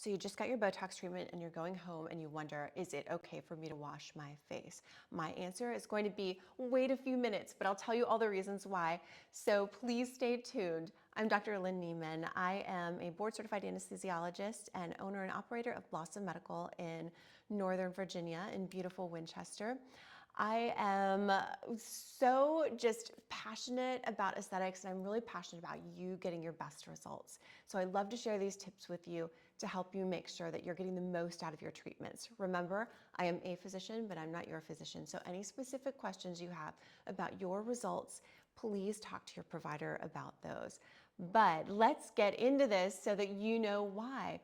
So you just got your Botox treatment and you're going home and you wonder, is it okay for me to wash my face? My answer is going to be, wait a few minutes, but I'll tell you all the reasons why. So please stay tuned. I'm Dr. Lynn Neiman. I am a board certified anesthesiologist and owner and operator of Blossom Medical in Northern Virginia in beautiful Winchester. I am so just passionate about aesthetics, and I'm really passionate about you getting your best results. So I love to share these tips with you to help you make sure that you're getting the most out of your treatments. Remember, I am a physician, but I'm not your physician. So any specific questions you have about your results, please talk to your provider about those. But let's get into this so that you know why.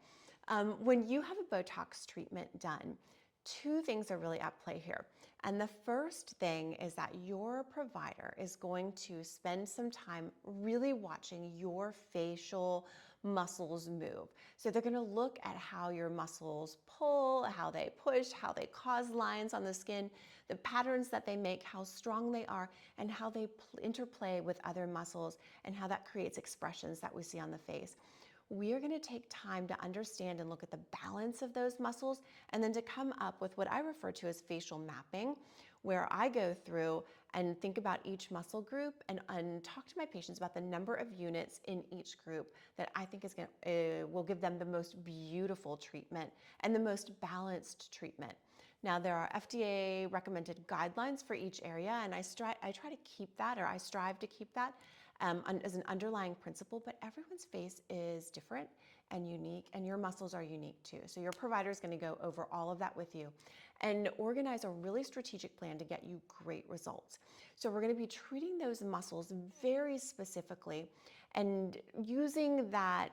When you have a Botox treatment done, two things are really at play here. And the first thing is that your provider is going to spend some time really watching your facial muscles move. So they're going to look at how your muscles pull, how they push, how they cause lines on the skin, the patterns that they make, how strong they are, and how they interplay with other muscles, and how that creates expressions that we see on the face. We are going to take time to understand and look at the balance of those muscles, and then to come up with what I refer to as facial mapping, where I go through and think about each muscle group and talk to my patients about the number of units in each group that I think will give them the most beautiful treatment and the most balanced treatment. Now, there are FDA recommended guidelines for each area, and I try to keep that, or I strive to keep that as an underlying principle, but everyone's face is different and unique, and your muscles are unique too. So your provider is going to go over all of that with you and organize a really strategic plan to get you great results. So we're going to be treating those muscles very specifically and using that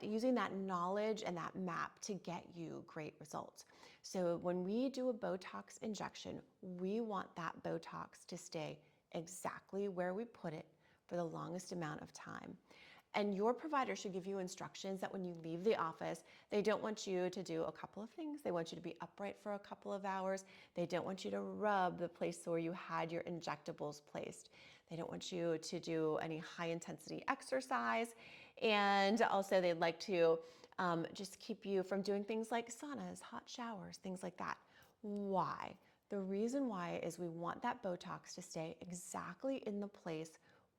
knowledge and that map to get you great results. So when we do a Botox injection, we want that Botox to stay exactly where we put it for the longest amount of time. And your provider should give you instructions that when you leave the office, they don't want you to do a couple of things. They want you to be upright for a couple of hours. They don't want you to rub the place where you had your injectables placed. They don't want you to do any high intensity exercise. And also they'd like to just keep you from doing things like saunas, hot showers, things like that. Why? The reason why is we want that Botox to stay exactly in the place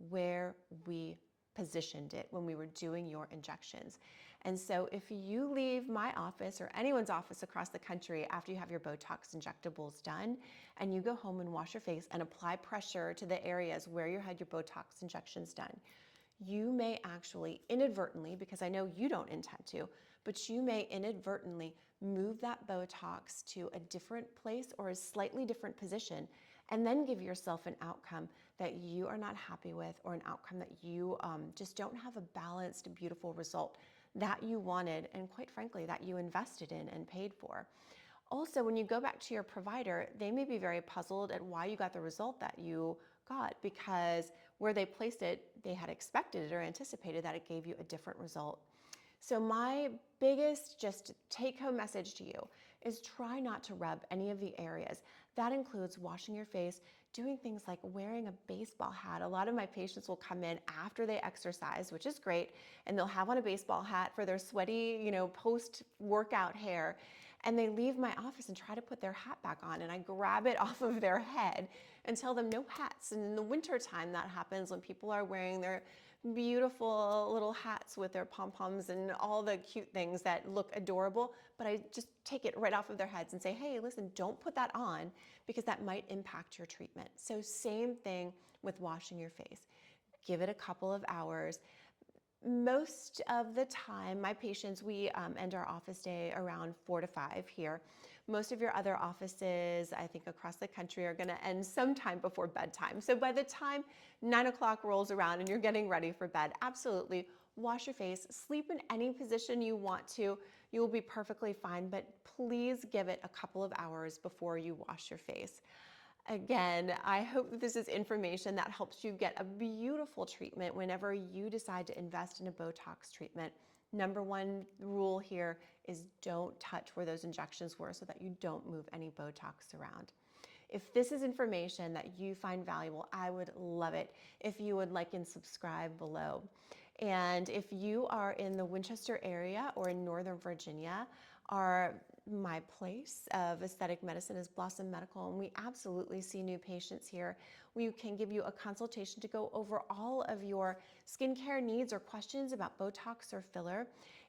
where we positioned it when we were doing your injections. And so if you leave my office or anyone's office across the country after you have your Botox injectables done, and you go home and wash your face and apply pressure to the areas where you had your Botox injections done, you may actually inadvertently, because I know you don't intend to, but you may inadvertently move that Botox to a different place or a slightly different position, and then give yourself an outcome that you are not happy with, or an outcome that you just don't have a balanced, beautiful result that you wanted, and quite frankly, that you invested in and paid for. Also, when you go back to your provider, they may be very puzzled at why you got the result that you got, because where they placed it, they had expected it or anticipated that it gave you a different result. So my biggest just take-home message to you is try not to rub any of the areas. That includes washing your face, doing things like wearing a baseball hat. A lot of my patients will come in after they exercise, which is great, and they'll have on a baseball hat for their sweaty, post-workout hair, and they leave my office and try to put their hat back on, and I grab it off of their head and tell them no hats. And in the wintertime, that happens when people are wearing their beautiful little hats with their pom-poms and all the cute things that look adorable, but I just take it right off of their heads and say, hey, listen, don't put that on, because that might impact your treatment. So same thing with washing your face. Give it a couple of hours. Most of the time, my patients, we end our office day around 4 to 5 here. Most of your other offices, I think across the country, are gonna end sometime before bedtime. So by the time 9 o'clock rolls around and you're getting ready for bed, absolutely wash your face, sleep in any position you want to. You will be perfectly fine, but please give it a couple of hours before you wash your face. Again, I hope this is information that helps you get a beautiful treatment whenever you decide to invest in a Botox treatment. Number one rule here is don't touch where those injections were, so that you don't move any Botox around. If this is information that you find valuable, I would love it if you would like and subscribe below. And if you are in the Winchester area or in Northern Virginia, my place of aesthetic medicine is Blossom Medical, and we absolutely see new patients here. We can give you a consultation to go over all of your skincare needs or questions about Botox or filler,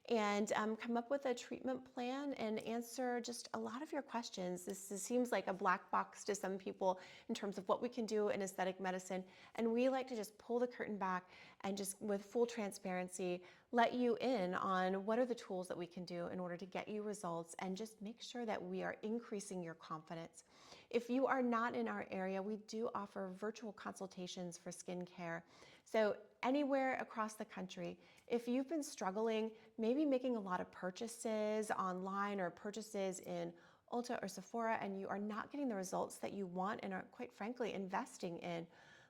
and come up with a treatment plan and answer just a lot of your questions. This seems like a black box to some people in terms of what we can do in aesthetic medicine, and we like to just pull the curtain back and just with full transparency let you in on what are the tools that we can do in order to get you results and just make sure that we are increasing your confidence. If you are not in our area, we do offer virtual consultations for skincare. So anywhere across the country, if you've been struggling, maybe making a lot of purchases online or purchases in Ulta or Sephora, and you are not getting the results that you want and are quite frankly investing in,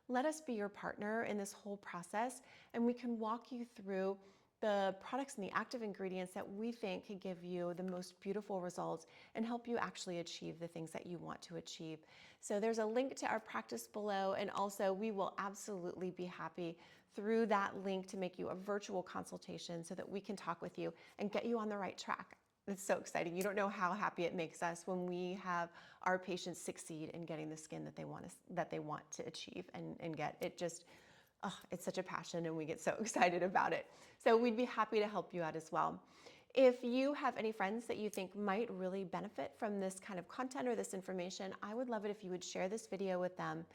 let us be your partner in this whole process, and we can walk you through the products and the active ingredients that we think can give you the most beautiful results and help you actually achieve the things that you want to achieve. So there's a link to our practice below, and also we will absolutely be happy through that link to make you a virtual consultation so that we can talk with you and get you on the right track. It's so exciting. You don't know how happy it makes us when we have our patients succeed in getting the skin that they want to achieve and get. It just, oh, it's such a passion, and we get so excited about it. So we'd be happy to help you out as well. If you have any friends that you think might really benefit from this kind of content or this information, I would love it if you would share this video with them.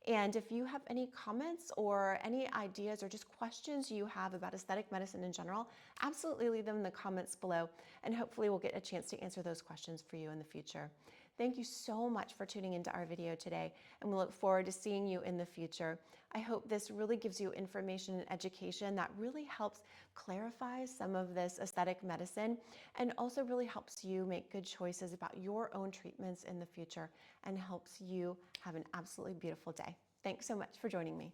And if you have any comments or any ideas or just questions you have about aesthetic medicine in general, absolutely leave them in the comments below, and hopefully we'll get a chance to answer those questions for you in the future. Thank you so much for tuning into our video today, and we look forward to seeing you in the future. I hope this really gives you information and education that really helps clarify some of this aesthetic medicine and also really helps you make good choices about your own treatments in the future and helps you have an absolutely beautiful day. Thanks so much for joining me.